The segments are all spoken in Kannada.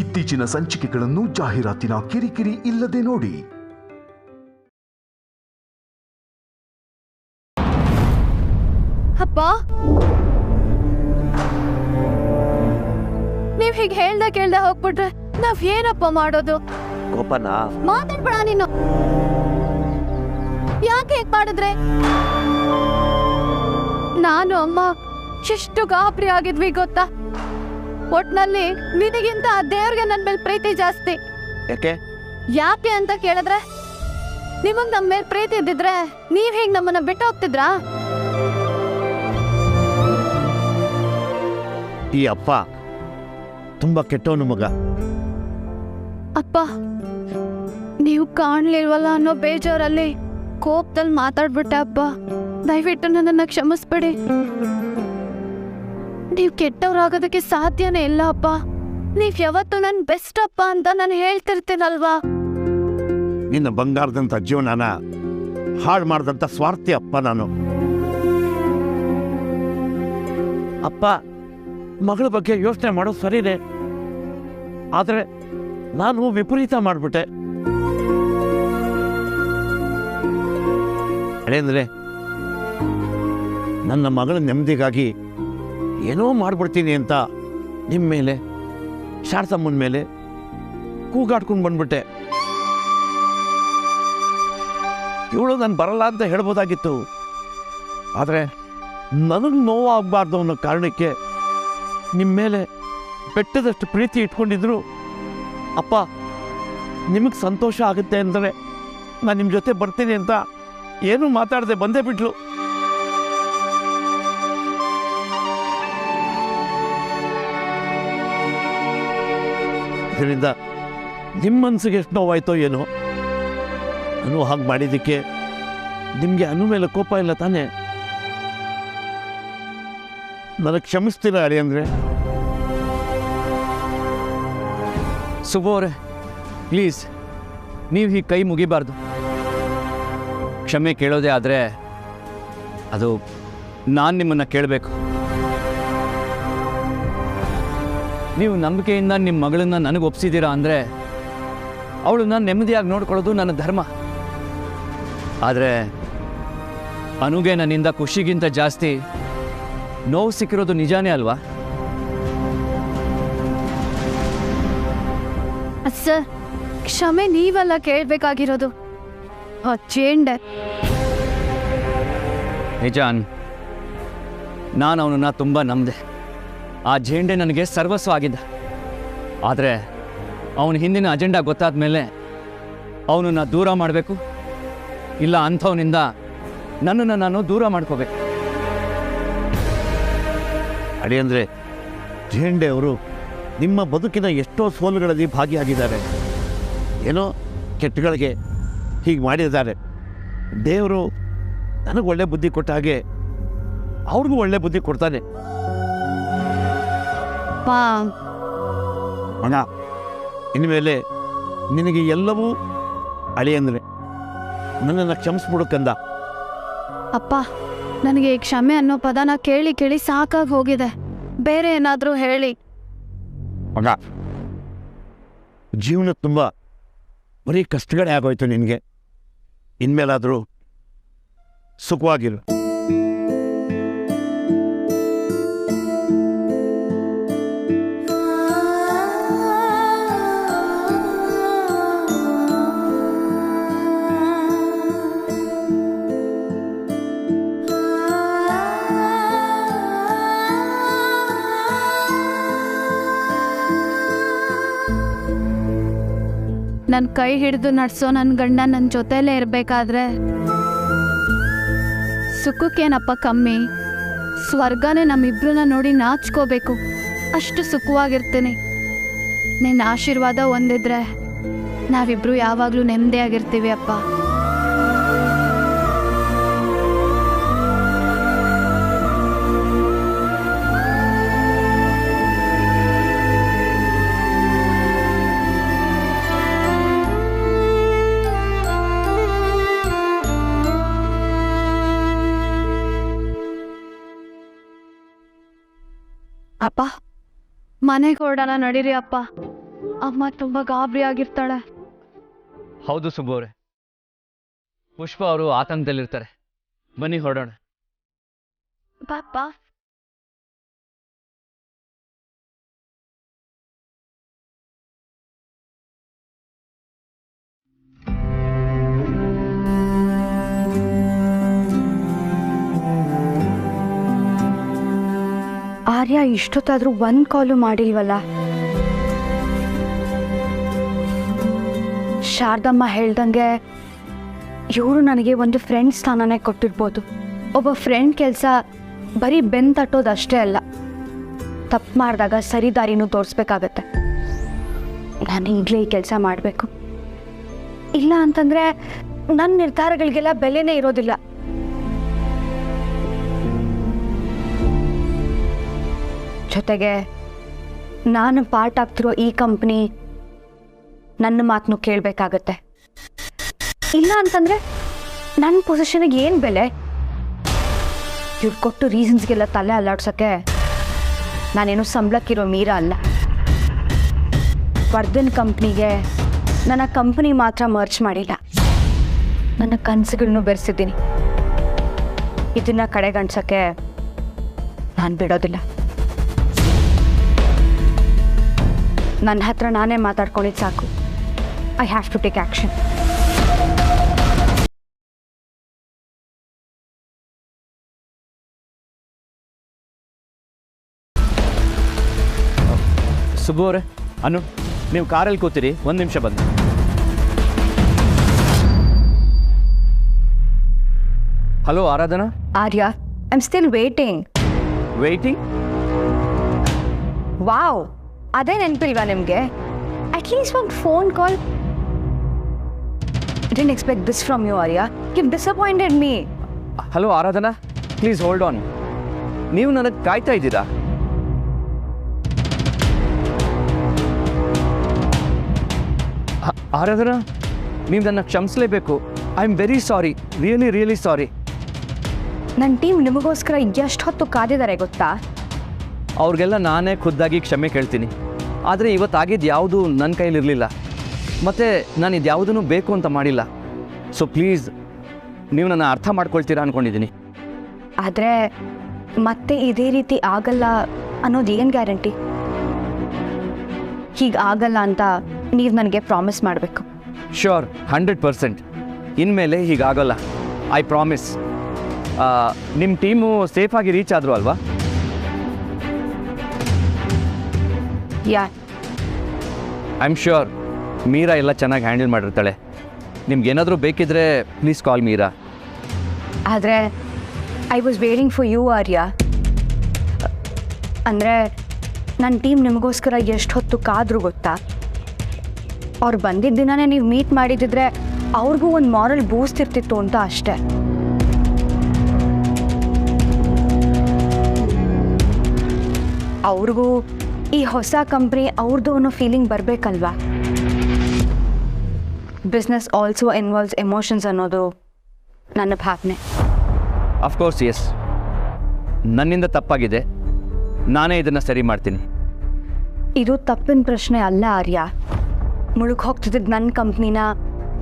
ಇತ್ತೀಚಿನ ಸಂಚಿಕೆಗಳನ್ನು ಜಾಹೀರಾತಿನ ಕಿರಿಕಿರಿ ಇಲ್ಲದೆ ನೋಡಿ. ಅಪ್ಪ, ನೀವ್ ಹೀಗೆ ಕೇಳ್ದ ಹೋಗ್ಬಿಟ್ರೆ ನಾವ್ ಏನಪ್ಪ ಮಾಡೋದು? ಕೋಪನ ಮಾತಾಡ್ಬೇಡ ನೀನು. ಯಾಕೆ ಹೇಗ್ ಮಾಡಿದ್ರೆ? ನಾನು ಅಮ್ಮ ಎಷ್ಟು ಗಾಬರಿ ಆಗಿದ್ವಿ ಗೊತ್ತಾ? ಒಟ್ನಲ್ಲಿ ನಿನಗಿಂತ ದೇವ್ರಿಗೆ ನನ್ ಮೇಲೆ ಪ್ರೀತಿ ಜಾಸ್ತಿ. ಯಾಕೆ ಅಂತ ಕೇಳಿದ್ರೆ, ನಿಮಗ್ ನಮ್ಮ ಮೇಲೆ ಪ್ರೀತಿ ಇದ್ದಿದ್ರೆ ನೀವ್ ಹೇಗ್ ನಮ್ಮನ್ನ ಬಿಟ್ಟು ಹೋಗ್ತಿದ್ರಾ? ಈ ಅಪ್ಪ ತುಂಬಾ ಕೆಟ್ಟವನು ಮಗ. ಅಪ್ಪ, ನೀವು ಕಾಣ್ಲಿಲ್ವಲ್ಲ ಅನ್ನೋ ಬೇಜಾರಲ್ಲಿ ಕೋಪದಲ್ಲಿ ಮಾತಾಡ್ಬಿಟ್ಟೆ ಅಪ್ಪ. ದಯವಿಟ್ಟು ನನ್ನನ್ನ ಕ್ಷಮಿಸ್ಬಿಡಿ. ನೀವ್ ಕೆಟ್ಟವ್ರಾಗೋದಕ್ಕೆ ಸಾಧ್ಯನೇ ಇಲ್ಲ ಅಪ್ಪ. ನೀವ್ ಯಾವತ್ತು ನನ್ ಬೆಸ್ಟ್ ಅಪ್ಪ ಅಂತ ನಾನು ಹೇಳ್ತಿರ್ತೀನಲ್ವಾ? ನಿನ್ನ ಬಂಗಾರದಂತ ಜೀವನನ ಹಾಳು ಮಾಡಿದಂತ ಸ್ವಾರ್ಥಿ ಅಪ್ಪ ನಾನು. ಅಪ್ಪ, ಮಗಳ ಬಗ್ಗೆ ಯೋಚನೆ ಮಾಡೋದು ಸರಿನೇ, ಆದರೆ ನಾನು ವಿಪರೀತ ಮಾಡಿಬಿಟ್ಟೆ. ಅದೇಂದ್ರೆ ನನ್ನ ಮಗಳ ನೆಮ್ಮದಿಗಾಗಿ ಏನೋ ಮಾಡ್ಬಿಡ್ತೀನಿ ಅಂತ ನಿಮ್ಮ ಮೇಲೆ, ಶಾರದಮ್ಮನ ಮೇಲೆ ಕೂಗಾಡ್ಕೊಂಡು ಬಂದ್ಬಿಟ್ಟೆ. ಇವಳು ನಾನು ಬರಲ್ಲ ಅಂತ ಹೇಳ್ಬೋದಾಗಿತ್ತು, ಆದರೆ ನನಗೆ ನೋವಾಗಬಾರ್ದು ಅನ್ನೋ ಕಾರಣಕ್ಕೆ ನಿಮ್ಮ ಮೇಲೆ ಬೆಟ್ಟದಷ್ಟು ಪ್ರೀತಿ ಇಟ್ಕೊಂಡಿದ್ರು. ಅಪ್ಪ, ನಿಮಗೆ ಸಂತೋಷ ಆಗುತ್ತೆ ಅಂದರೆ ನಾನು ನಿಮ್ಮ ಜೊತೆ ಬರ್ತೀನಿ ಅಂತ ಏನೂ ಮಾತಾಡದೆ ಬಂದೇ ಬಿಟ್ಲು. ಇದರಿಂದ ನಿಮ್ಮ ಮನಸ್ಸಿಗೆ ಎಷ್ಟು ನೋವಾಯ್ತೋ ಏನೋ. ನಾನು ಹಾಗೆ ಮಾಡಿದ್ದಕ್ಕೆ ನಿಮಗೆ ಅನು ಮೇಲೆ ಕೋಪ ಇಲ್ಲ ತಾನೇ? ನನಗೆ ಕ್ಷಮಿಸ್ತೀರಾ ಅಳಿ ಅಂದರೆ? ಸುಬ್ಬು ಅವರೇ, ಪ್ಲೀಸ್ ನೀವು ಹೀಗೆ ಕೈ ಮುಗಿಬಾರ್ದು. ಕ್ಷಮೆ ಕೇಳೋದೇ ಆದರೆ ಅದು ನಾನು ನಿಮ್ಮನ್ನು ಕೇಳಬೇಕು. ನೀವು ನಂಬಿಕೆಯಿಂದ ನಿಮ್ಮ ಮಗಳನ್ನ ನನಗೆ ಒಪ್ಸಿದ್ದೀರಾ ಅಂದರೆ ಅವಳನ್ನ ನೆಮ್ಮದಿಯಾಗಿ ನೋಡ್ಕೊಳ್ಳೋದು ನನ್ನ ಧರ್ಮ. ಆದರೆ ಅನುಗೆ ನನ್ನಿಂದ ಖುಷಿಗಿಂತ ಜಾಸ್ತಿ ನೋವು ಸಿಕ್ಕಿರೋದು ನಿಜಾನೇ ಅಲ್ವಾ? ಸರ್, ಕ್ಷಮೆ ನೀವಲ್ಲ ಕೇಳ್ಬೇಕಾಗಿರೋದು, ಆ ಚೇಂಡೆ. ನಿಜಾನ್, ನಾನು ಅವನನ್ನು ತುಂಬ ನಂಬಿದೆ. ಆ ಜೇಂಡೆ ನನಗೆ ಸರ್ವಸ್ವ ಆಗಿದ್ದ. ಆದರೆ ಅವನ ಹಿಂದಿನ ಅಜೆಂಡಾ ಗೊತ್ತಾದ ಮೇಲೆ ಅವನನ್ನು ದೂರ ಮಾಡಬೇಕು, ಇಲ್ಲ ಅಂಥವನಿಂದ ನನ್ನನ್ನು ನಾನು ದೂರ ಮಾಡ್ಕೋಬೇಕು. ಅಳಿ ಅಂದರೆ ಜೇಂಡೆ ಅವರು ನಿಮ್ಮ ಬದುಕಿನ ಎಷ್ಟೋ ಸೋಲುಗಳಲ್ಲಿ ಭಾಗಿಯಾಗಿದ್ದಾರೆ. ಏನೋ ಕೆಟ್ಟಗಳಿಗೆ ಹೀಗೆ ಮಾಡಿದ್ದಾರೆ. ದೇವರು ನನಗೆ ಒಳ್ಳೆ ಬುದ್ಧಿ ಕೊಟ್ಟ ಹಾಗೆ ಅವ್ರಿಗೂ ಒಳ್ಳೆ ಬುದ್ಧಿ ಕೊಡ್ತಾನೆ. ಅಣ್ಣ, ಇನ್ಮೇಲೆ ನಿನಗೆ ಎಲ್ಲವೂ ಅಳಿ ಅಂದರೆ ನನ್ನನ್ನು ಕ್ಷಮಿಸ್ಬಿಡುಕಂದ. ಅಪ್ಪ, ನನಗೆ ಈ ಕ್ಷಮೆ ಅನ್ನೋ ಪದನ ಕೇಳಿ ಕೇಳಿ ಸಾಕಾಗಿ ಹೋಗಿದೆ. ಬೇರೆ ಏನಾದರೂ ಹೇಳಿ. ಮಗ, ಜೀವನ ತುಂಬ ಬರೀ ಕಷ್ಟಗಳೇ ಆಗೋಯ್ತು ನಿನಗೆ. ಇನ್ಮೇಲಾದರೂ ಸುಖವಾಗಿರು. ನನ್ನ ಕೈ ಹಿಡಿದು ನಡ್ಸೋ ನನ್ನ ಗಂಡ ನನ್ನ ಜೊತೆಲೇ ಇರಬೇಕಾದ್ರೆ ಸುಖಕ್ಕೇನಪ್ಪ ಕಮ್ಮಿ? ಸ್ವರ್ಗನೇ ನಮ್ಮಿಬ್ರನ್ನ ನೋಡಿ ನಾಚ್ಕೋಬೇಕು, ಅಷ್ಟು ಸುಖವಾಗಿರ್ತೀನಿ. ನಿನ್ನ ಆಶೀರ್ವಾದ ಒಂದಿದ್ರೆ ನಾವಿಬ್ರು ಯಾವಾಗಲೂ ನೆಮ್ಮದಿಯಾಗಿರ್ತೀವಿ ಅಪ್ಪ. ಅಪ್ಪ, ಮನೆಗೆ ಹೊರಡೋಣ ನಡೀರಿ ಅಪ್ಪ. ಅಮ್ಮ ತುಂಬಾ ಗಾಬರಿ ಆಗಿರ್ತಾಳೆ. ಹೌದು ಸುಬ್ಬು ಅವರೇ, ಪುಷ್ಪ ಅವರು ಆತಂಕದಲ್ಲಿರ್ತಾರೆ. ಬನ್ನಿ ಹೊರಡೋಣ. ಪಾಪ ಆರ್ಯ ಇಷ್ಟೊತ್ತಾದ್ರೂ ಒಂದ್ ಕಾಲು ಮಾಡಿಲ್ವಲ್ಲ. ಶಾರದಮ್ಮ ಹೇಳ್ದಂಗೆ ಇವರು ನನಗೆ ಒಂದು ಫ್ರೆಂಡ್ ಸ್ಥಾನನೇ ಕೊಟ್ಟಿರ್ಬೋದು. ಒಬ್ಬ ಫ್ರೆಂಡ್ ಕೆಲಸ ಬರೀ ಬೆನ್ ತಟ್ಟೋದಷ್ಟೇ ಅಲ್ಲ, ತಪ್ಪು ಮಾಡಿದಾಗ ಸರಿ ದಾರಿನೂ ತೋರಿಸ್ಬೇಕಾಗತ್ತೆ. ನಾನು ಈಗಲೇ ಈ ಕೆಲಸ ಮಾಡಬೇಕು. ಇಲ್ಲ ಅಂತಂದರೆ ನನ್ನ ನಿರ್ಧಾರಗಳಿಗೆಲ್ಲ ಬೆಲೆನೇ ಇರೋದಿಲ್ಲ. ಜೊತೆಗೆ ನಾನು ಪಾರ್ಟ್ ಆಗ್ತಿರೋ ಈ ಕಂಪ್ನಿ ನನ್ನ ಮಾತನ್ನು ಕೇಳಬೇಕಾಗತ್ತೆ. ಇಲ್ಲ ಅಂತಂದರೆ ನನ್ನ ಪೊಸಿಷನ್ಗೆ ಏನು ಬೆಲೆ? ಇವ್ರು ಕೊಟ್ಟು ರೀಸನ್ಸ್ಗೆಲ್ಲ ತಲೆ ಅಲ್ಲಾಡ್ಸೋಕ್ಕೆ ನಾನೇನು ಸಂಬಳಕ್ಕಿರೋ ಮೀರಾ ಅಲ್ಲ. ವರ್ಧನ್ ಕಂಪ್ನಿಗೆ ನನ್ನ ಕಂಪ್ನಿ ಮಾತ್ರ ಮರ್ಚ್ ಮಾಡಿಲ್ಲ, ನನ್ನ ಕನಸುಗಳನ್ನು ಬೆರೆಸಿದ್ದೀನಿ. ಇದನ್ನು ಕಡೆಗಣಿಸೋಕ್ಕೆ ನಾನು ಬಿಡೋದಿಲ್ಲ. ನನ್ನ ಹತ್ರ ನಾನೇ ಮಾತಾಡ್ಕೊಂಡಿದ್ದು ಸಾಕು. I have to take action. Subbu ಅವರೇ, ಅನು ನೀವು ಕಾರಲ್ಲಿ ಕೂತೀರಿ, ಒಂದು ನಿಮಿಷ ಬಂದು. Hello Aradhana. Arya, I am still waiting. Waiting? Wow, ಅದೇ ನೆನಪಿಲ್ವಾ ನಿಮಗೆ? ಅಟ್ಲೀಸ್ಟ್ ಒಂದು phone call. I didn't expect this from you Arya. You disappointed me. Hello Aradhana, please hold on. ನೀವು ನನಗೆ ಕಾಯ್ತಾ ಇದ್ದೀರಾ? ಆರಾಧನಾ, ನೀವು ನನ್ನ ಕ್ಷಮಿಸಲೇಬೇಕು. I am very sorry, really sorry. ನನ್ನ ಟೀಮ್ ನಿಮಗೋಸ್ಕರ ಎಷ್ಟು ಹೊತ್ತು ಕಾದಿದ್ದಾರೆ ಗೊತ್ತಾ? ಅವ್ರಿಗೆಲ್ಲ ನಾನೇ ಖುದ್ದಾಗಿ ಕ್ಷಮೆ ಕೇಳ್ತೀನಿ. ಆದರೆ ಇವತ್ತಾಗಿದ್ದು ಯಾವುದೂ ನನ್ನ ಕೈಲಿರಲಿಲ್ಲ, ಮತ್ತು ನಾನು ಇದು ಯಾವುದೂ ಬೇಕು ಅಂತ ಮಾಡಿಲ್ಲ. ಸೊ ಪ್ಲೀಸ್ ನೀವು ನನ್ನ ಅರ್ಥ ಮಾಡ್ಕೊಳ್ತೀರಾ ಅಂದ್ಕೊಂಡಿದ್ದೀನಿ. ಆದರೆ ಮತ್ತೆ ಇದೇ ರೀತಿ ಆಗಲ್ಲ ಅನ್ನೋದು ಏನು ಗ್ಯಾರಂಟಿ? ಹೀಗೆ ಆಗಲ್ಲ ಅಂತ ನೀವು ನನಗೆ ಪ್ರಾಮಿಸ್ ಮಾಡಬೇಕು. ಶ್ಯೂರ್, 100%. ಇನ್ಮೇಲೆ ಹೀಗಾಗಲ್ಲ, ಐ ಪ್ರಾಮಿಸ್. ನಿಮ್ಮ ಟೀಮು ಸೇಫಾಗಿ ರೀಚ್ ಆದರು ಅಲ್ವಾ? ಯಾ, ಐ ಆಮ್ ಶ್ಯೂರ್ ಮೀರಾ ಎಲ್ಲ ಚೆನ್ನಾಗಿ ಹ್ಯಾಂಡಲ್ ಮಾಡಿರ್ತಾಳೆ. ನಿಮ್ಗೇನಾದರೂ ಬೇಕಿದ್ರೆ ಪ್ಲೀಸ್ ಕಾಲ್ ಮೀರಾ. ಆದರೆ I was waiting for you Arya. ಅಂದರೆ ನನ್ನ ಟೀಮ್ ನಿಮಗೋಸ್ಕರ ಎಷ್ಟು ಹೊತ್ತು ಕಾದರೂ ಗೊತ್ತಾ? ಅವ್ರು ಬಂದಿದ್ದ ದಿನನೇ ನೀವು ಮೀಟ್ ಮಾಡಿದಿದ್ರೆ ಅವ್ರಿಗೂ ಒಂದು ಮಾರಲ್ ಬೂಸ್ಟ್ ಇರ್ತಿತ್ತು ಅಂತ ಅಷ್ಟೆ. ಅವ್ರಿಗೂ ಈ ಹೊಸ ಕಂಪ್ನಿ ಅವ್ರದ್ದು ಅನ್ನೋ ಫೀಲಿಂಗ್ ಬರಬೇಕಲ್ವಾ? ಬಿಸ್ನೆಸ್ ಆಲ್ಸೋ ಇನ್ವಾಲ್ವ್ಸ್ ಎಮೋಷನ್ಸ್ ಅನ್ನೋದು ನನ್ನ ಭಾವನೆ. ಅಫ್ಕೋರ್ಸ್ ಎಸ್, ನನ್ನಿಂದ ತಪ್ಪಾಗಿದೆ, ನಾನೇ ಇದನ್ನು ಸರಿ ಮಾಡ್ತೀನಿ. ಇದು ತಪ್ಪಿನ ಪ್ರಶ್ನೆ ಅಲ್ಲ ಆರ್ಯ. ಮುಳುಗಿ ಹೋಗ್ತಿದ್ದ ನನ್ನ ಕಂಪ್ನಿನ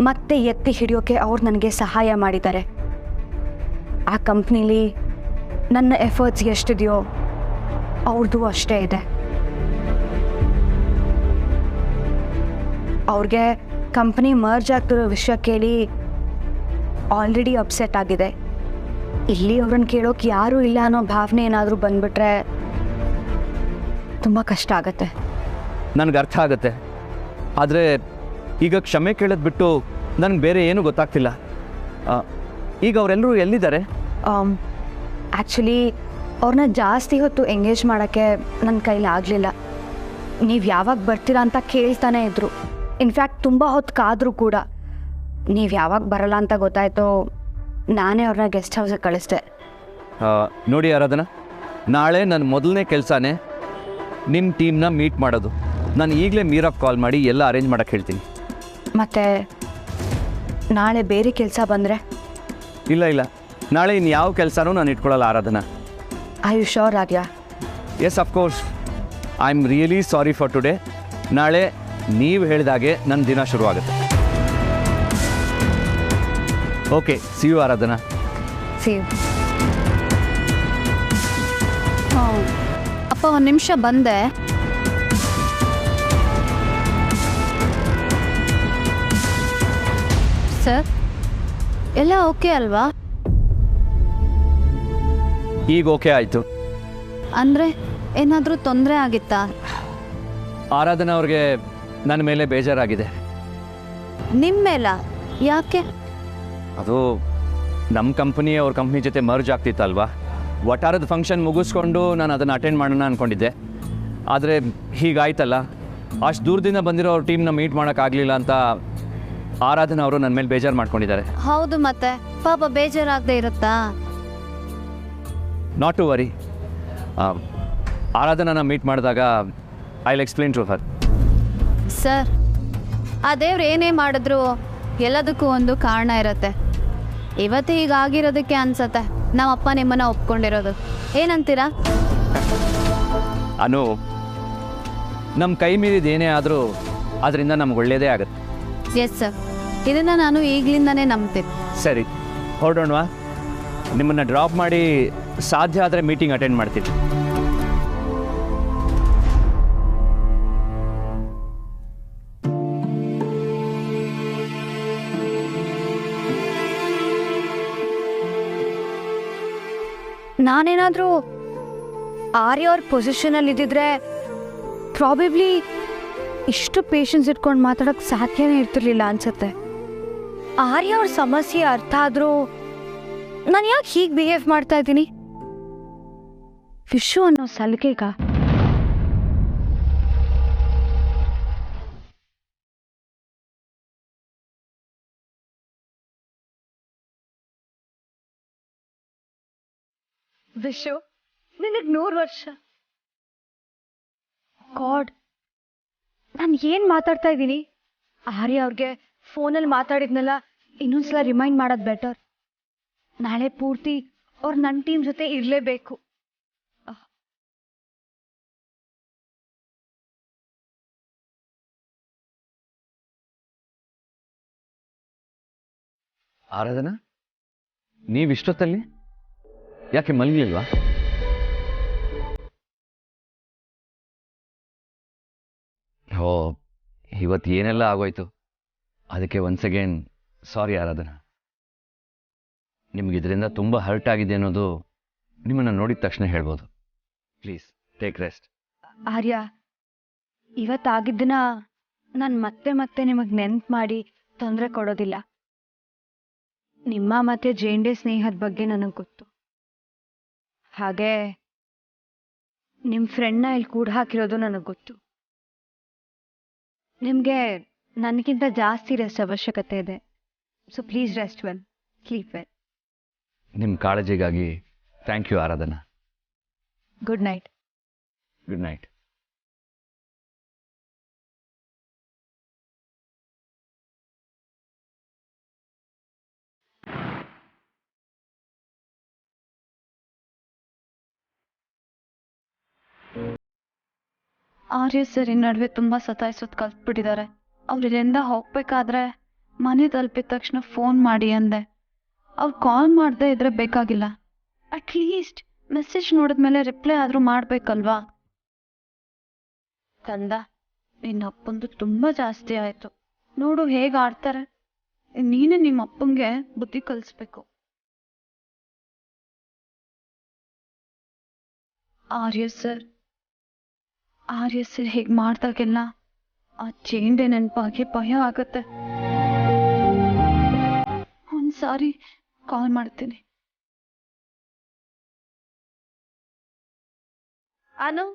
ಮತ್ತೆ ಎತ್ತಿ ಹಿಡಿಯೋಕೆ ಅವ್ರು ನನಗೆ ಸಹಾಯ ಮಾಡಿದ್ದಾರೆ. ಆ ಕಂಪ್ನಿಲಿ ನನ್ನ ಎಫರ್ಟ್ಸ್ ಎಷ್ಟಿದೆಯೋ ಅವ್ರದ್ದು ಅಷ್ಟೇ ಇದೆ. ಅವ್ರಿಗೆ ಕಂಪ್ನಿ ಮರ್ಜ್ ಆಗ್ತಿರೋ ವಿಷಯ ಕೇಳಿ ಆಲ್ರೆಡಿ ಅಪ್ಸೆಟ್ ಆಗಿದೆ. ಇಲ್ಲಿ ಅವ್ರನ್ನ ಕೇಳೋಕೆ ಯಾರೂ ಇಲ್ಲ ಅನ್ನೋ ಭಾವನೆ ಏನಾದರೂ ಬಂದ್ಬಿಟ್ರೆ ತುಂಬ ಕಷ್ಟ ಆಗತ್ತೆ. ನನಗೆ ಅರ್ಥ ಆಗುತ್ತೆ, ಆದರೆ ಈಗ ಕ್ಷಮೆ ಕೇಳೋದು ಬಿಟ್ಟು ನನಗೆ ಬೇರೆ ಏನೂ ಗೊತ್ತಾಗ್ತಿಲ್ಲ. ಈಗ ಅವರೆಲ್ಲರೂ ಎಲ್ಲಿದ್ದಾರೆ? ಆ್ಯಕ್ಚುಲಿ ಅವ್ರನ್ನ ಜಾಸ್ತಿ ಹೊತ್ತು ಎಂಗೇಜ್ ಮಾಡೋಕ್ಕೆ ನನ್ನ ಕೈಲಿ ಆಗಲಿಲ್ಲ. ನೀವು ಯಾವಾಗ ಬರ್ತೀರಾ ಅಂತ ಕೇಳ್ತಾನೆ ಇದ್ರು. ಇನ್ಫ್ಯಾಕ್ಟ್ ತುಂಬ ಹೊತ್ತು ಕಾದರೂ ಕೂಡ. ನೀವು ಯಾವಾಗ ಬರಲ್ಲ ಅಂತ ಗೊತ್ತಾಯ್ತು, ನಾನೇ ಅವ್ರನ್ನ ಗೆಸ್ಟ್ ಹೌಸಿಗೆ ಕಳಿಸ್ದೆ. ನೋಡಿ ಆರಾಧನಾ, ನಾಳೆ ನನ್ನ ಮೊದಲನೇ ಕೆಲಸನೇ ನಿಮ್ಮ ಟೀಮ್ನ ಮೀಟ್ ಮಾಡೋದು. ನಾನು ಈಗಲೇ ಮೀರಾಗೆ ಕಾಲ್ ಮಾಡಿ ಎಲ್ಲ ಅರೇಂಜ್ ಮಾಡೋಕ್ಕೆ ಹೇಳ್ತೀನಿ. ಮತ್ತು ನಾಳೆ ಬೇರೆ ಕೆಲಸ ಬಂದರೆ? ಇಲ್ಲ, ನಾಳೆ ಇನ್ನು ಯಾವ ಕೆಲಸನೂ ನಾನು ಇಟ್ಕೊಳ್ಳಲ್ಲ Aradhana. I you sure Arya? Yes, of course. I am really sorry for today. ನಾಳೆ ನೀವು ಹೇಳಿದಾಗೆ ನನ್ನ ದಿನ ಶುರುವಾಗುತ್ತೆ. Okay, see you Aradhana. ಅಪ್ಪ ಒಂದು ನಿಮಿಷ ಬಂದೆ. ಸರ್ ಎಲ್ಲ ಓಕೆ ಅಲ್ವಾ? ಈಗ ಓಕೆ ಆಯಿತು. ಅಂದರೆ ಏನಾದರೂ ತೊಂದರೆ ಆಗಿತ್ತಾ? ಆರಾಧನಾ ಅವ್ರಿಗೆ ನನ್ನ ಮೇಲೆ ಬೇಜಾರಾಗಿದೆ. ನಿಮ್ಮ ಮೇಲ? ಯಾಕೆ? ಅದು ನಮ್ಮ ಕಂಪ್ನಿ ಅವ್ರ ಕಂಪ್ನಿ ಜೊತೆ ಮರ್ಜ್ ಆಗ್ತಿತ್ತಲ್ವಾ, ಒಟ್ಟಾರದ ಫಂಕ್ಷನ್ ಮುಗಿಸ್ಕೊಂಡು ನಾನು ಅದನ್ನು ಅಟೆಂಡ್ ಮಾಡೋಣ ಅಂದ್ಕೊಂಡಿದ್ದೆ. ಆದರೆ ಹೀಗಾಯ್ತಲ್ಲ, ಅಷ್ಟು ದೂರದಿಂದ ಬಂದಿರೋ ಅವ್ರ ಟೀಮ್ನ ಮೀಟ್ ಮಾಡೋಕ್ಕಾಗಲಿಲ್ಲ ಅಂತ ಆರಾಧನಾ ಅವರು ನನ್ನ ಮೇಲೆ ಬೇಜಾರು ಮಾಡ್ಕೊಂಡಿದ್ದಾರೆ. ಹೌದು, ಮತ್ತೆ ಪಾಪ ಬೇಜಾರಾಗದೆ ಇರುತ್ತಾ? Not to worry. ಆರಾಧನಾನ ಮೀಟ್ ಮಾಡಿದಾಗ I will explain to her. Sir, ಆ ದೇವ್ರು ಏನೇ ಮಾಡಿದ್ರು ಎಲ್ಲದಕ್ಕೂ ಒಂದು ಕಾರಣ ಇರುತ್ತೆ. ಇವತ್ತು ಹೀಗಾಗಿರೋದಕ್ಕೆ ಅನ್ಸತ್ತೆ ನಮ್ಮಪ್ಪ ನಿಮ್ಮನ್ನ ಒಪ್ಕೊಂಡಿರೋದು. ಏನಂತೀರಾ? ಅನು, ನಮ್ಮ ಕೈ ಮೀರಿದ ಏನೇ ಆದರೂ ಅದರಿಂದ ನಮ್ಗೆ ಒಳ್ಳೆಯದೇ ಆಗುತ್ತೆ. ಎಸ್ ಸರ್, ಇದನ್ನು ನಾನು ಈಗಲಿಂದನೇ ನಂಬ್ತೀನಿ. ಸರಿ, ಹೊರಡೋಣವಾ? ನಿಮ್ಮನ್ನು ಡ್ರಾಪ್ ಮಾಡಿ ಸಾಧ್ಯ ಆದರೆ ಮೀಟಿಂಗ್ ಅಟೆಂಡ್ ಮಾಡ್ತೀನಿ. ನಾನೇನಾದರೂ ಆರ್ಯ ಅವ್ರ ಪೊಸಿಷನಲ್ಲಿ ಇದ್ದಿದ್ರೆ ಪ್ರಾಬಬ್ಲಿ ಇಷ್ಟು ಪೇಷನ್ಸ್ ಇಟ್ಕೊಂಡು ಮಾತಾಡೋಕ್ಕೆ ಸಾಧ್ಯನೇ ಇರ್ತಿರ್ಲಿಲ್ಲ ಅನ್ಸುತ್ತೆ. ಆರ್ಯ ಅವ್ರ ಸಮಸ್ಯೆ ಅರ್ಥ ಆದರೂ ನಾನು ಯಾಕೆ ಹೀಗೆ ಬಿಹೇವ್ ಮಾಡ್ತಾ ಇದ್ದೀನಿ? ವಿಶ್ವ ಅನ್ನೋ ಸಲಿಗೆಗ ವಿಶ್ವ, ನಿನಗೆ 100 ವರ್ಷ. ಗಾಡ್, ನಾನು ಏನು ಮಾತಾಡ್ತಾ ಇದ್ದೀನಿ? ಆರ್ಯ ಅವ್ರಿಗೆ ಫೋನಲ್ಲಿ ಮಾತಾಡಿದ್ನಲ್ಲ, ಇನ್ನೊಂದ್ಸಲ ರಿಮೈಂಡ್ ಮಾಡೋದು ಬೆಟರ್. ನಾಳೆ ಪೂರ್ತಿ ಅವ್ರು ನನ್ನ ಟೀಮ್ ಜೊತೆ ಇರಲೇಬೇಕು. ಆರಾಧನಾ, ನೀವಿಷ್ಟೊತ್ತಲ್ಲಿ ಯಾಕೆ ಮಲಗಲಿಲ್ವಾ? ಓ, ಇವತ್ತು ಏನೆಲ್ಲ ಆಗೋಯ್ತು. ಅದಕ್ಕೆ ಒನ್ಸ್ ಅಗೇನ್ ಸಾರಿ ಆರಾಧನಾ. ನಿಮ್ಗೆ ಇದರಿಂದ ತುಂಬ ಹರ್ಟ್ ಆಗಿದೆ ಅನ್ನೋದು ನಿಮ್ಮನ್ನು ನೋಡಿದ ತಕ್ಷಣ ಹೇಳ್ಬೋದು. Please take rest. ಆರ್ಯ, ಇವತ್ತಾಗಿದ್ದನ್ನ ನಾನು ಮತ್ತೆ ಮತ್ತೆ ನಿಮಗೆ ನೆನ್ಪು ಮಾಡಿ ತೊಂದರೆ ಕೊಡೋದಿಲ್ಲ. ನಿಮ್ಮ ಮತ್ತೆ ಜೇಂಡೆ ಸ್ನೇಹದ ಬಗ್ಗೆ ನನಗೆ ಗೊತ್ತು. ಹಾಗೆ ನಿಮ್ಮ ಫ್ರೆಂಡ್ನ ಇಲ್ಲಿ ಕೂಡ ಹಾಕಿರೋದು ನನಗೆ ಗೊತ್ತು. ನಿಮಗೆ ನನಗಿಂತ ಜಾಸ್ತಿ ರೆಸ್ಟ್ ಅವಶ್ಯಕತೆ ಇದೆ. So please rest well, sleep well. ನಿಮ್ಮ ಕಾಳಜಿಗಾಗಿ thank you Aradhana. Good night. Good night. Arya sir ಈ ನಡುವೆ ತುಂಬ ಸತಾಯಿಸೋದು ಕಲ್ತ್ಬಿಟ್ಟಿದ್ದಾರೆ. ಅವ್ರು ಇಲ್ಲಿಂದ ಹೋಗ್ಬೇಕಾದ್ರೆ ಮನೆ ತಲುಪಿದ ತಕ್ಷಣ ಫೋನ್ ಮಾಡಿ ಅಂದೆ. ಅವ್ರು ಕಾಲ್ ಮಾಡದೆ ಇದ್ರೆ ಬೇಕಾಗಿಲ್ಲ, ಅಟ್ಲೀಸ್ಟ್ ಮೆಸೇಜ್ ನೋಡಿದ್ಮೇಲೆ ರಿಪ್ಲೈ ಆದರೂ ಮಾಡಬೇಕಲ್ವಾ? ಕಂದ, ನಿನ್ನ ಅಪ್ಪಂದು ತುಂಬ ಜಾಸ್ತಿ ಆಯಿತು. ನೋಡು ಹೇಗೆ ಆಡ್ತಾರೆ. ನೀನೇ ನಿಮ್ಮ ಅಪ್ಪಂಗೆ ಬುದ್ಧಿ ಕಲಿಸ್ಬೇಕು. ಆರ್ಯ ಸರ್ ಹೇಗೆ ಮಾಡ್ದಾಗೆಲ್ಲ ಆ ಚೇಂಡೆ ನೆನಪಾಗಿ ಭಯ ಆಗತ್ತೆ. ಒಂದ್ಸಾರಿ ಕಾಲ್ ಮಾಡ್ತೀನಿ. ಅನು,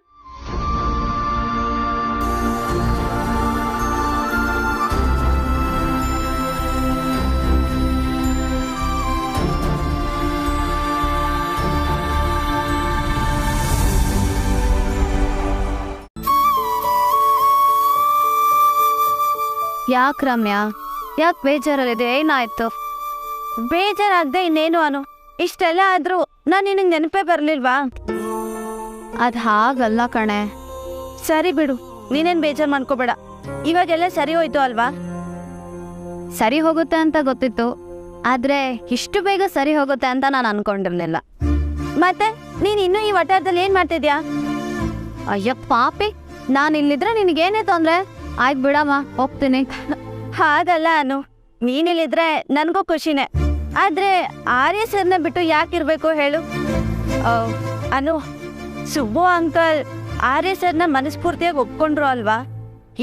ಯಾಕೆ ರಮ್ಯಾ, ಯಾಕೆ ಬೇಜಾರಲ್ಲಿದೆ? ಏನಾಯ್ತು? ಬೇಜಾರಾಗದೆ ಇನ್ನೇನು ಅನು. ಇಷ್ಟೆಲ್ಲ ಆದರೂ ನಾನು ನಿನಗೆ ನೆನಪೇ ಬರಲಿಲ್ವಾ? ಅದು ಹಾಗಲ್ಲ ಕಣೆ. ಸರಿ ಬಿಡು, ನೀನೇನು ಬೇಜಾರು ಮಾಡ್ಕೋಬೇಡ. ಇವಾಗೆಲ್ಲ ಸರಿ ಹೋಯ್ತು ಅಲ್ವಾ? ಸರಿ ಹೋಗುತ್ತೆ ಅಂತ ಗೊತ್ತಿತ್ತು, ಆದ್ರೆ ಇಷ್ಟು ಬೇಗ ಸರಿ ಹೋಗುತ್ತೆ ಅಂತ ನಾನು ಅನ್ಕೊಂಡಿರ್ಲಿಲ್ಲ. ಮತ್ತೆ ನೀನ್ ಇನ್ನೂ ಈ ವಟಾರದಲ್ಲಿ ಏನ್ ಮಾಡ್ತಿದ್ಯಾ? ಅಯ್ಯ ಪಾಪಿ, ನಾನು ಇಲ್ಲಿದ್ರೆ ನಿನಗೇನೇ ತೊಂದ್ರೆ? ಆಯ್ತು ಬಿಡಮ್ಮ, ಹೋಗ್ತೀನಿ. ಹಾಗಲ್ಲ ಅನು, ನೀನಿಲ್ಲಿದ್ರೆ ನನಗೂ ಖುಷಿನೇ. ಆದ್ರೆ ಆರ್ಯ ಸರ್ನ ಬಿಟ್ಟು ಯಾಕಿರ್ಬೇಕು ಹೇಳು? ಅನು, ಸುಬ್ಬು ಅಂಕಲ್ ಆರ್ಯ ಸರ್ನ ಮನಸ್ಫೂರ್ತಿಯಾಗಿ ಒಪ್ಕೊಂಡ್ರು ಅಲ್ವಾ?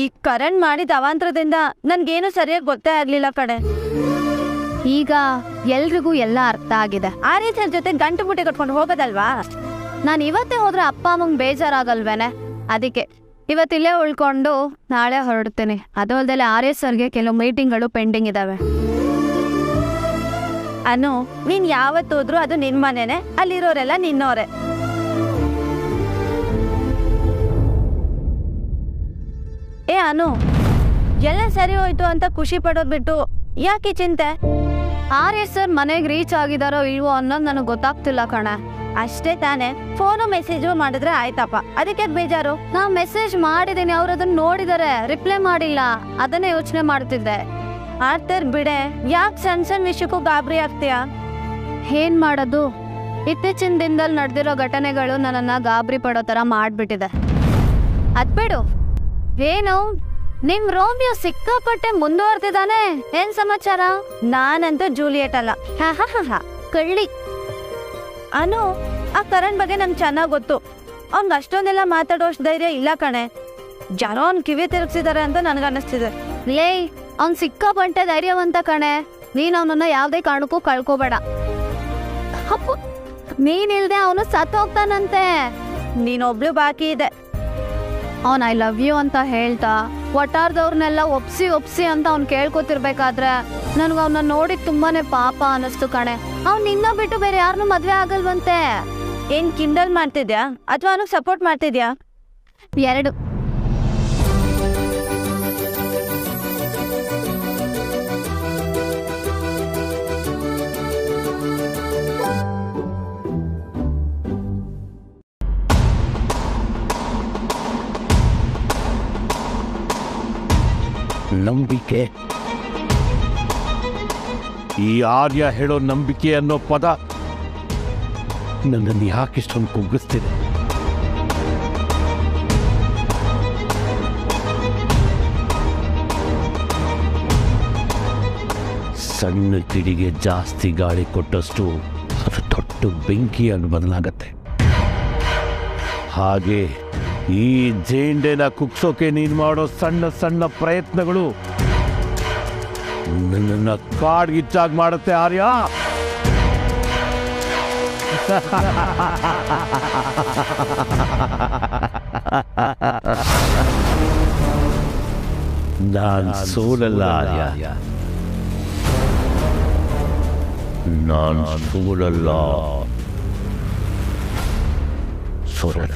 ಈ ಕರಣ್ ಮಾಡಿದ ಅವಾಂತರದಿಂದ ನನ್ಗೇನು ಸರಿಯಾಗಿ ಗೊತ್ತೇ ಆಗ್ಲಿಲ್ಲ ಕಡೆ. ಈಗ ಎಲ್ರಿಗೂ ಎಲ್ಲ ಅರ್ಥ ಆಗಿದೆ. ಆರ್ಯ ಸರ್ ಜೊತೆ ಗಂಟು ಮುಟ್ಟೆ ಕಟ್ಕೊಂಡು ಹೋಗೋದಲ್ವಾ? ನಾನು ಇವತ್ತೇ ಹೋದ್ರೆ ಅಪ್ಪ ಅಮ್ಮಂಗೆ ಬೇಜಾರಾಗಲ್ವೇನೆ? ಅದಕ್ಕೆ ಇವತ್ತಿಲ್ಲೇ ಉಳ್ಕೊಂಡು ನಾಳೆ ಹೊರಡ್ತೀನಿ. ಅದು ಅಲ್ಲದೆ ಆರ್ಯ ಸರ್ಗೆ ಕೆಲವು ಮೀಟಿಂಗ್ಗಳು ಪೆಂಡಿಂಗ್ ಇದಾವೆ. ಅನು, ನೀನ್ ಯಾವತ್ತೋದ್ರು ಅದು ನಿನ್ ಮನೆನೆ, ಅಲ್ಲಿರೋರೆಲ್ಲ ನಿನ್ನೋರೆ. ಏ ಅನು, ಎಲ್ಲ ಸರಿ ಹೋಯ್ತು ಅಂತ ಖುಷಿ ಪಡೋದ್ ಬಿಟ್ಟು ಯಾಕೆ ಚಿಂತೆ? ಆರ್ಯ ಸರ್ ಮನೆಗೆ ರೀಚ್ ಆಗಿದಾರೋ ಇಲ್ವೋ ಅನ್ನೋದು ನನಗೆ ಗೊತ್ತಾಗ್ತಿಲ್ಲ ಕಣ. ಅಷ್ಟೇ ತಾನೇ, ಫೋನು ಮೆಸೇಜು ಮಾಡಿದ್ರೆ ಆಯ್ತಪ್ಪ, ಅದಕ್ಕೆ ಬೇಜಾರು? ನಾ ಮೆಸೇಜ್ ಮಾಡಿದ್ದೀನಿ, ಅವ್ರು ಅದನ್ನ ನೋಡಿದಾರೆ, ರಿಪ್ಲೈ ಮಾಡಿಲ್ಲ. ಅದನ್ನೇ ಯೋಚನೆ ಮಾಡ್ತಿದ್ದೆ. ಆಡ್ತಾರ್ ಬಿಡೆ, ಯಾಕೆ ಸಣ್ಣ ಸಣ್ಣ ವಿಷಯಕ್ಕೂ ಗಾಬರಿ ಆಗ್ತೀಯಾ? ಏನ್ ಮಾಡೋದು, ಇತ್ತೀಚಿನ ದಿನದಲ್ಲಿ ನಡೆದಿರೋ ಘಟನೆಗಳು ನನ್ನನ್ನ ಗಾಬರಿ ಪಡೋ ತರ ಮಾಡ್ಬಿಟ್ಟಿದೆ. ಅದ್ಬೇಡು. ಏನು, ನಿಮ್ ರೋಮಿಯೋ ಸಿಕ್ಕಾಪಟ್ಟೆ ಮುಂದುವರ್ತಿದ್ದಾನೆ, ಏನ್ ಸಮಾಚಾರ? ನಾನಂತೂ ಜೂಲಿಯಟ್ ಅಲ್ಲ. ಕಳ್ಳಿ. ಅನು, ಆ ಕರಣ್ ಬಗ್ಗೆ ನಂಗೆ ಚೆನ್ನಾಗ್ ಗೊತ್ತು. ಅವ್ನ್ಗೆ ಅಷ್ಟೊಂದೆಲ್ಲ ಮಾತಾಡೋಷ್ಟು ಧೈರ್ಯ ಇಲ್ಲ ಕಣೆ. ಜನ ಅವ್ನ್ ಕಿವಿ ತಿರುಗಿಸಿದಾರೆ ಅಂತ ನನ್ಗನ್ನಿಸ್ತಿದೆ. ಲೇ, ಅವ್ನ್ ಸಿಕ್ಕಾಪಟ್ಟೆ ಧೈರ್ಯವಂತ ಕಣೆ. ನೀನ್ ಅವನನ್ನ ಯಾವ್ದೇ ಕಾರಣಕ್ಕೂ ಕಳ್ಕೋಬೇಡ. ಅಪ್ಪು, ನೀನಿಲ್ದೆ ಅವನು ಸತ್ ಹೋಗ್ತಾನಂತೆ. ನೀನೊಬ್ಳು ಬಾಕಿ ಇದೆ. ಅವ್ನ್ ಐ ಲವ್ ಯು ಅಂತ ಹೇಳ್ತಾ ಒಟ್ಟಾರ್ದವ್ರನ್ನೆಲ್ಲ ಒಪ್ಸಿ ಅಂತ ಅವ್ನ್ ಕೇಳ್ಕೊತಿರ್ಬೇಕಾದ್ರೆ ನನ್ಗೆ ಅವನ್ನ ನೋಡಿ ತುಂಬಾನೇ ಪಾಪ ಅನಿಸ್ತು ಕಣೆ. ಅವ್ನ್ ನಿನ್ನ ಬಿಟ್ಟು ಬೇರೆ ಯಾರನ್ನೂ ಮದ್ವೆ ಆಗಲ್ವಂತೆ. ಏನ್ ಕಿಂಡಲ್ ಮಾಡ್ತಿದ್ಯಾ ಅಥವಾ ಅವನಿಗೆ ಸಪೋರ್ಟ್ ಮಾಡ್ತಿದ್ಯಾ? ಎರಡು. ನಂಬಿಕೆ. ಈ ಆರ್ಯ ಹೇಳೋ ನಂಬಿಕೆ ಅನ್ನೋ ಪದ ನನ್ನನ್ನು ಯಾಕಿಷ್ಟೊಂದು ಕುಗ್ಗಿಸ್ತಿದೆ? ಸಣ್ಣ ಕಿಡಿಗೆ ಜಾಸ್ತಿ ಗಾಳಿ ಕೊಟ್ಟಷ್ಟು ಅದು ದೊಡ್ಡ ಬೆಂಕಿಯಾಗಿ ಬದಲಾಗತ್ತೆ. ಹಾಗೆ ಈ ಜೇಂಡೆನ ಕುಗ್ಸೋಕೆ ನೀನು ಮಾಡೋ ಸಣ್ಣ ಸಣ್ಣ ಪ್ರಯತ್ನಗಳು ನನ್ನನ್ನು ಕಾಡ್ಗಿಚ್ಚಾಗಿ ಮಾಡುತ್ತೆ ಆರ್ಯ. ನಾನು ಸೋಲಲ್ಲ ಆರ್ಯ, ನಾನು ಸೋಲಲ್ಲ. ಸೋಲಲ್ಲ.